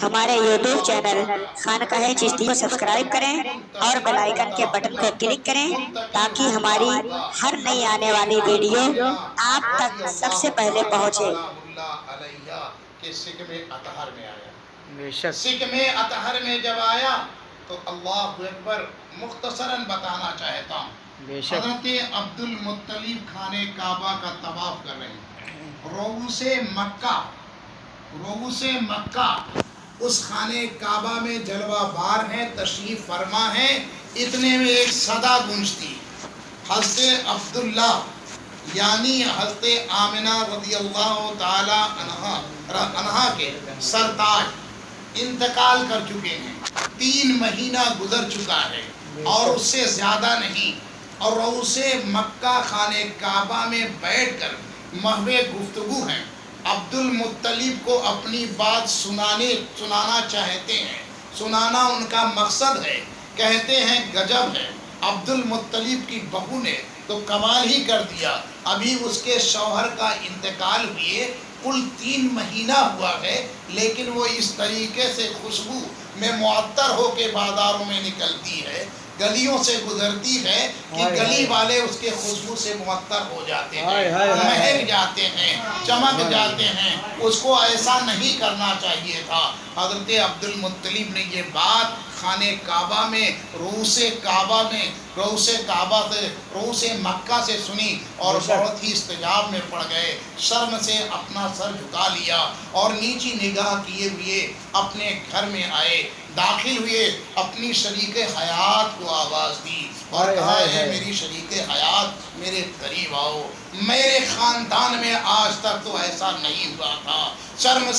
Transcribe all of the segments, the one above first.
ہمارے YouTube channel خانقاہ چشتی کو سبسکرائب کریں اور بیل آئیکن کے بٹن کو کلک کریں تاکہ ہماری ہر نئی آنے والی ویڈیو آپ تک سب سے پہلے پہنچے۔ کہ سکم اطہر میں آیا، بے شک سکم اطہر میں جب آیا تو اللہ اکبر مختصراً بتانا چاہتا ہوں۔ بے شک حضرت عبد المطلب خانہ کعبہ کا طواف کر رہے ہیں، رؤوس مکہ اس خانہ کعبہ میں جلوہ بار ہے، تشریف فرما ہے۔ اتنے میں ایک صدا گونجتی، حضرت عبداللہ یعنی حضرت آمنہ رضی اللہ تعالی عنہا کے سرتاج انتقال کر چکے ہیں، 3 مہینہ گزر چکا ہے اور اس سے زیادہ نہیں، اور رؤوس مکہ خانہ کعبہ میں بیٹھ کر محو گفتگو ہیں۔ عبد المطلب کو اپنی بات سنانا چاہتے ہیں، سنانا ان کا مقصد ہے۔ کہتے ہیں گجب ہے، عبد المطلب کی بہو نے تو کمال ہی کر دیا، ابھی اس کے شوہر کا انتقال ہوئے کل 3 مہینہ ہوا ہے، لیکن وہ اس طریقے سے خوشبو میں معطر ہو کے بازاروں میں نکلتی ہے، گلیوں سے گزرتی ہے کہ گلی والے اس کے خوشبو سے معطر ہو جاتے ہیں، مہک جاتے ہیں، چمک جاتے ہیں۔ اس کو ایسا نہیں کرنا چاہیے تھا۔ حضرت عبد المطلب نے یہ بات خانہ کعبہ میں رؤوس مکہ سے سنی اور بہت ہی استجاب میں پڑ گئے، شرم سے اپنا سر جھکا لیا اور نیچی نگاہ کیے ہوئے اپنے گھر میں آئے، داخل ہوئے، اپنی شریک حیات کو آواز دی اور کہا ہے میری شریک حیات میرے قریب آؤ، میرے خاندان میں آج تک تو ایسا نہیں ہوا تھا، شرم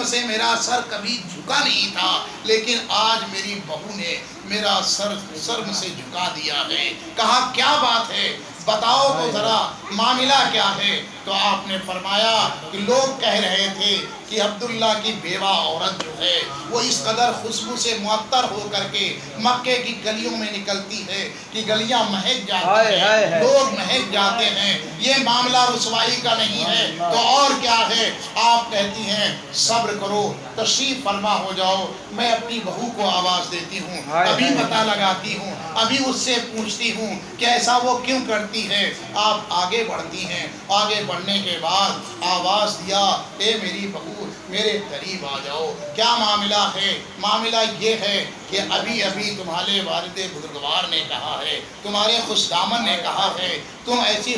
سے میرا سر کبھی جھکا نہیں تھا، لیکن آج میری بہو نے میرا سر شرم سے جھکا دیا ہے۔ کہا کیا بات ہے، بتاؤ تو ذرا معاملہ کیا ہے؟ تو آپ نے فرمایا کہ لوگ کہہ رہے تھے کہ عبداللہ کی بیوہ عورت جو ہے وہ اس قدر خوشبو سے معطر ہو کر کے مکے کی گلیوں میں نکلتی ہے کہ گلیاں مہک جاتی ہیں، لوگ مہک جاتے ہیں، یہ معاملہ رسوائی کا نہیں ہے تو اور کیا ہے؟ آپ کہتی ہیں صبر کرو، تشریف فرما ہو جاؤ، میں اپنی بہو کو آواز دیتی ہوں، ابھی پتہ لگاتی ہوں، ابھی اس سے پوچھتی ہوں کہ ایسا وہ کیوں کرتی ہے۔ آپ آگے بڑھتی ہیں، آگے بڑھنے کے بعد آواز دیا اے میری بہو میرے قریب آ جاؤ، کیا معاملہ ہے؟ معاملہ یہ ہے کہ ابھی تمہارے والد بزرگوار نے کہا ہے، تمہارے خوش دامن نے کہا ہے، تم ایسی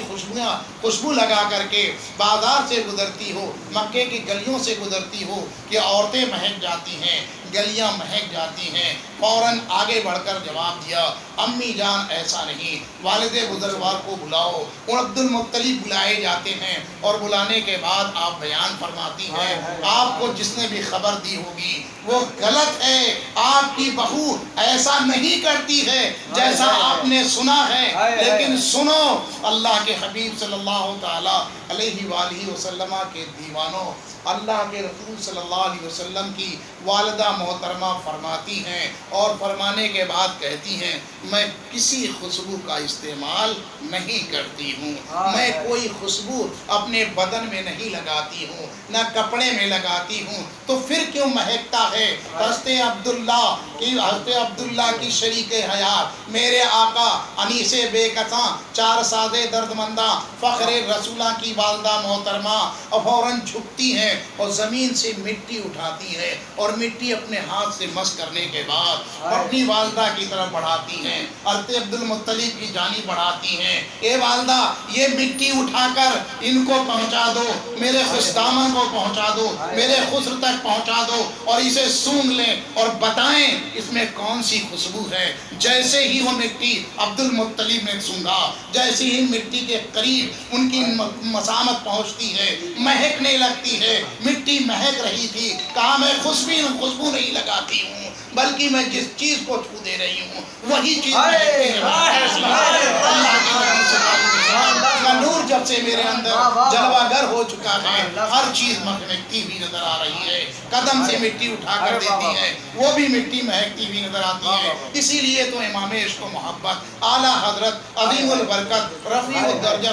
خوشبو لگا کر کے بازار سے گزرتی ہو، مکے کی گلیوں سے گزرتی ہو کہ عورتیں مہک جاتی ہیں، گلیاں مہک جاتی ہیں۔ فوراً آگے بڑھ کر جواب دیا امی جان ایسا نہیں، والد بزرگوار کو بلاؤ۔ عبد المطلب بلائے جاتے ہیں اور بلانے کے بعد آپ بیان فرماتی ہیں آپ کو جس نے بھی خبر دی ہوگی وہ غلط ہے، آپ کی بہو ایسا نہیں کرتی ہے جیسا آپ نے سنا ہے، لیکن سنو اللہ کے حبیب صلی اللہ تعالی علیہ وآلہ وسلم کے دیوانوں، اللہ کے رسول صلی اللہ علیہ وسلم کی والدہ محترمہ فرماتی ہیں اور فرمانے کے بعد کہتی ہیں میں کسی خوشبو کا استعمال نہیں کرتی ہوں، میں کوئی خوشبو اپنے بدن میں نہیں لگاتی ہوں، نہ کپڑے میں لگاتی ہوں، تو پھر کیوں مہکتا ہے؟ حضرت عبداللہ کی شریک حیات میرے آقا انیس بے کساں، 4 سازے دردمندہ، فخر رسولہ کی والدہ محترمہ فوراً جھکتی ہیں اور زمین سے مٹی اٹھاتی ہے اور مٹی اپنے ہاتھ سے مس کرنے کے بعد اپنی والدہ کی طرف بڑھاتی ہیں، حضرت عبد المطلب کی جانب بڑھاتی ہیں، اے والدہ یہ مٹی اٹھا کر ان کو پہنچا دو، میرے خشدامن کو پہنچا دو، میرے خسر تک پہنچا دو اور اسے سونگھ لیں اور بتائیں اس میں کون سی خوشبو ہے۔ جیسے ہی وہ مٹی عبد المطلب نے سونگھا، جیسے ہی مٹی کے قریب ان کی مسامت پہنچتی ہے، مہکنے لگتی ہے، مٹی مہک رہی تھی، کہا میں خوشبو نہیں لگاتی ہوں بلکہ میں جس چیز کو چھو دے رہی ہوں وہی چیز نور جب سے میرے اندر جلوہ گر ہو چکا ہے، ہر چیز مہکتی ہوئی نظر آ رہی ہے، قدم سے مٹی اٹھا کر دیتی ہے وہ بھی مٹی مہکتی ہوئی نظر آتی ہے۔ اسی لیے تو امام عشق و محبت، اعلیٰ حضرت، عظیم البرکت، رفیع الدرجہ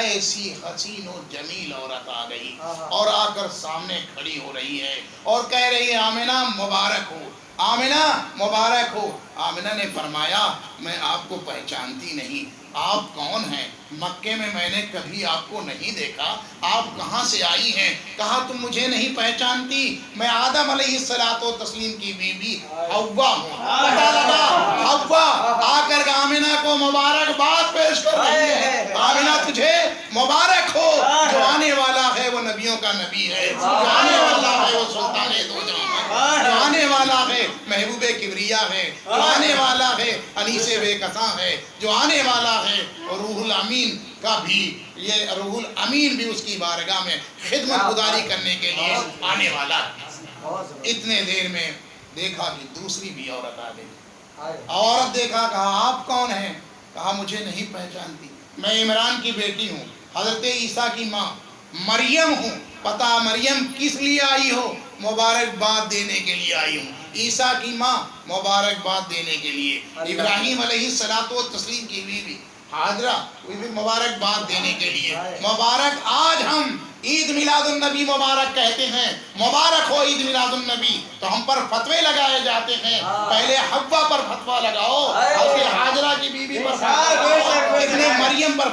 ایسی حسین و جمیل عورت آ گئی اور آ کر سامنے کھڑی ہو رہی ہے اور کہہ رہی ہے آمنہ مبارک ہو، آمنہ مبارک ہو۔ آمنہ نے فرمایا میں آپ کو پہچانتی نہیں، آپ کون ہیں؟ مکے میں نے کبھی آپ کو نہیں دیکھا، آپ کہاں سے آئی ہیں؟ کہا تم مجھے نہیں پہچانتی، میں آدم علیہ السلام کی بیوی حوا ہوں۔ پتہ لگا حوا آ کر آمنہ کو مبارکباد پیش کر رہی ہے، آمنہ تجھے مبارک ہو، جو آنے والا ہے وہ نبیوں کا نبی ہے، جو آنے والا ہے وہ سلطان دو جہاں ہے، جو آنے والا ہے محبوب کبریا ہے، جو آنے والا ہے انیس بے کساں ہے، جو آنے والا ہے روح الامین کا بھی، یہ روح الامین بھی اس کی بارگاہ میں خدمت گزاری کرنے کے لیے آنے والا ہے۔ اتنے دیر میں دیکھا کہ دوسری بھی عورت آ گئی، عورت دیکھا، کہا آپ کون ہیں؟ کہا مجھے نہیں پہچانتی، میں عمران کی بیٹی ہوں، حضرت عیسیٰ کی ماں مریم ہوں۔ پتہ مریم کس لیے آئی ہو؟ مبارکباد دینے کے لیے آئی ہوں، عیسیٰ کی ماں مبارکباد دینے کے لیے، ابراہیم علیہ السلام کی بیوی حاجرہ بھی مبارکباد دینے کے لیے۔ مبارک آج ہم عید میلاد النبی مبارک کہتے ہیں، مبارک ہو عید میلاد النبی، تو ہم پر فتوے لگائے جاتے ہیں، پہلے حوا پر فتویٰ لگاؤ، حضرت حاجرہ کی بیوی پر فتویٰ لگاؤ، اتنے مریم پر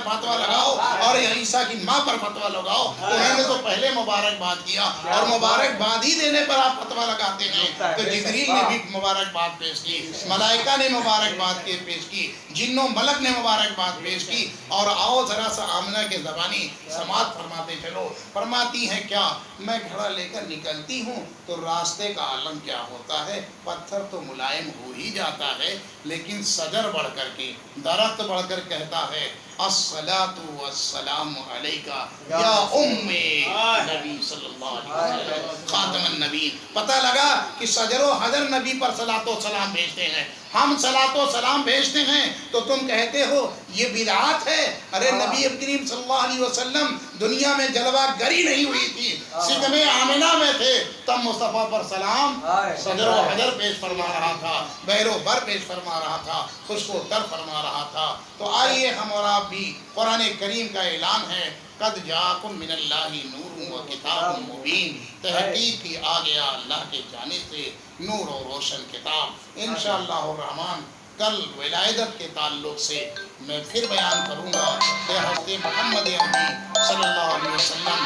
فتویٰ لگاؤ اور عیسیٰ کی ماں پر فتویٰ لگاؤ۔ انہوں نے تو پہلے مبارکباد کیا اور مبارکباد ہی دینے پر آپ فتویٰ لگاتے ہیں۔ تو جبریل نے بھی مبارکباد پیش کی، ملائکہ نے مبارکباد پیش کی، جن و ملک نے مبارکباد پیش کی۔ اور آؤ ذرا سا آمنہ کے زبانی سماعت فرماتے چلو۔ فرماتی ہیں کیا؟ میں گھڑا لے کر نکلتی ہوں تو راستے کا عالم کیا ہوتا ہے؟ پتھر تو ملائم ہو ہی جاتا ہے، لیکن شجر بڑھ کر کے، درخت بڑھ کر کہتا ہے الصلاۃ والسلام علیکہ یا ام نبی صلی اللہ علیہ وسلم خاتم النبی۔ پتہ لگا کہ شجر و حجر نبی پر صلاۃ و سلام بھیجتے ہیں، ہم صلاۃ و سلام بھیجتے ہیں تو تم کہتے ہو یہ بدعات ہے۔ ارے نبی کریم صلی اللہ علیہ وسلم دنیا میں جلوہ گری نہیں ہوئی تھی، سکم آمنہ میں تھے، تب مصطفیٰ پر سلام شجر و حجر پیش فرما رہا تھا، بحر و بر پیش فرما رہا تھا، خشک و تر فرما رہا تھا۔ تو آئیے ہم اور آپ بھی، قرآن کریم کا اعلان ہے قد جاءکم من اللہ نور و کتاب مبین، تحقیق کی آ گیا اللہ کے جانب سے نور و روشن کتاب۔ انشاءاللہ الرحمن کل ولادت کے تعلق سے میں پھر بیان کروں گا کہ حضرت محمد عربی صلی اللہ علیہ وسلم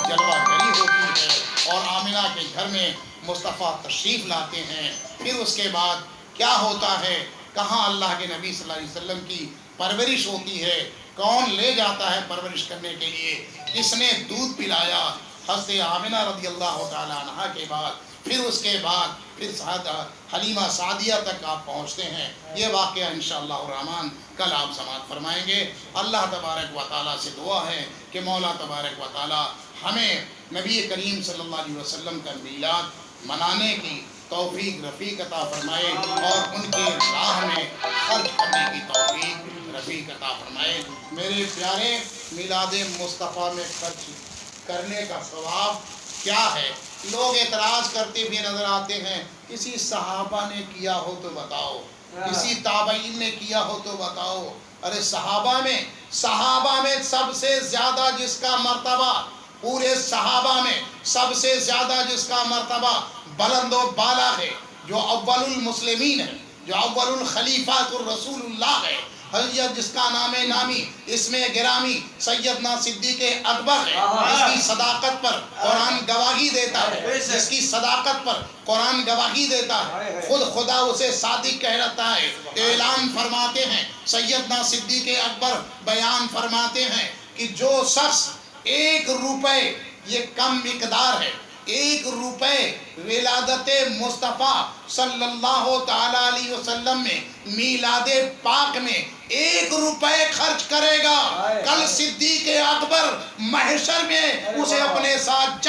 جلوہ گری ہوتی ہے اور آمنہ کے گھر میں مصطفیٰ تشریف لاتے ہیں، پھر اس کے بعد کیا ہوتا ہے، کہاں اللہ کے نبی صلی اللہ علیہ وسلم کی پرورش ہوتی ہے، کون لے جاتا ہے پرورش کرنے کے لیے، کس نے دودھ پلایا حضرت آمنہ رضی اللہ تعالی عنہ کے بعد، پھر اس کے بعد پھر حلیمہ سعدیہ تک آپ پہنچتے ہیں۔ یہ واقعہ انشاءاللہ الرحمن کل آپ سماعت فرمائیں گے۔ اللہ تبارک و تعالیٰ سے دعا ہے کہ مولا تبارک و تعالیٰ ہمیں نبی کریم صلی اللہ علیہ وسلم کا میلاد منانے کی توفیق رفیق عطا فرمائے اور ان کے راہ میں خرچ کرنے کی توفیق رفیق عطا فرمائے۔ میرے پیارے، میلاد مصطفیٰ میں خرچ کرنے کا ثواب کیا ہے؟ لوگ اعتراض کرتے بھی نظر آتے ہیں، کسی صحابہ نے کیا ہو تو بتاؤ، کسی تابعین نے کیا ہو تو بتاؤ۔ ارے صحابہ میں سب سے زیادہ جس کا مرتبہ، پورے صحابہ میں سب سے زیادہ جس کا مرتبہ بلند و بالا ہے، جو اول المسلمین ہے، جو اول الخلیفات الرسول اللہ ہے، حضرت جس کا نام نامی اسم گرامی سیدنا صدیق اکبر ہے، جس کی صداقت پر قرآن گواہی دیتا ہے، جس کی صداقت پر قرآن گواہی دیتا ہے، خود خدا اسے صادق کہلاتا ہے۔ اعلان فرماتے ہیں سیدنا صدیق اکبر، بیان فرماتے ہیں کہ جو شخص 1 روپے، یہ کم مقدار ہے، 1 روپے ولادت مصطفیٰ صلی اللہ تعالیٰ علیہ وسلم میں میلاد پاک میں 1 روپے خرچ کرے گا، کل صدیق اکبر محشر میں اسے اپنے ساتھ